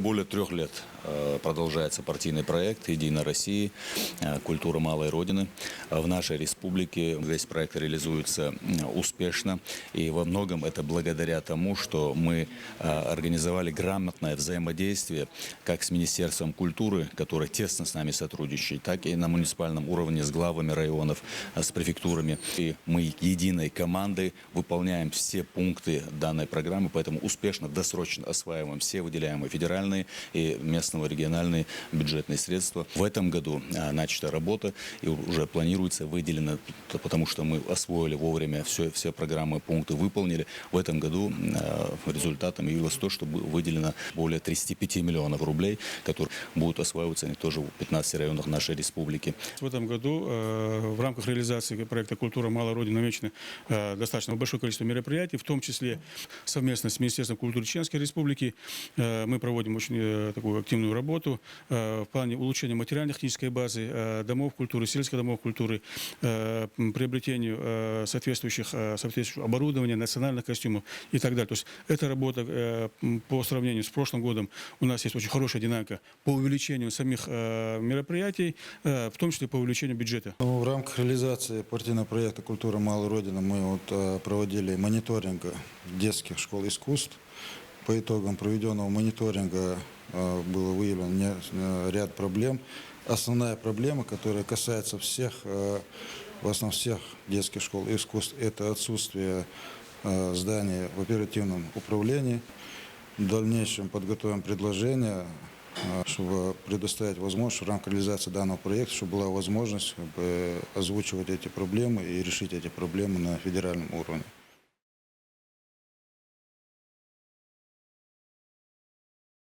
Более 3 лет продолжается партийный проект «Единая Россия. Культура малой Родины». В нашей республике весь проект реализуется успешно. И во многом это благодаря тому, что мы организовали грамотное взаимодействие как с Министерством культуры, которое тесно с нами сотрудничает, так и на муниципальном уровне с главами районов, с префектурами. И мы единой командой выполняем все пункты данной программы, поэтому успешно, досрочно осваиваем все выделяемые федеральные и местного региональные бюджетные средства. В этом году начата работа и уже планируется, выделено, потому что мы освоили вовремя все программы, пункты выполнили. В этом году результатом явилось то, что выделено более 35 миллионов рублей, которые будут осваиваться тоже в 15 районах нашей республики. В этом году в рамках реализации проекта «Культура малой Родины» намечено достаточно большое количество мероприятий, в том числе совместно с Министерством культуры Чеченской Республики мы проводим очень такую активную работу в плане улучшения материально-технической базы домов культуры, сельских домов культуры, приобретению соответствующего оборудования, национальных костюмов и так далее. То есть эта работа по сравнению с прошлым годом у нас есть очень хорошая динамика по увеличению самих мероприятий, в том числе по увеличению бюджета. В рамках реализации партийного проекта «Культура малой Родины» мы проводили мониторинг детских школ искусств. По итогам проведенного мониторинга было выявлено ряд проблем. Основная проблема, которая касается в основном всех детских школ искусств, это отсутствие зданий в оперативном управлении. В дальнейшем подготовим предложение, чтобы предоставить возможность в рамках реализации данного проекта, чтобы была возможность озвучивать эти проблемы и решить эти проблемы на федеральном уровне.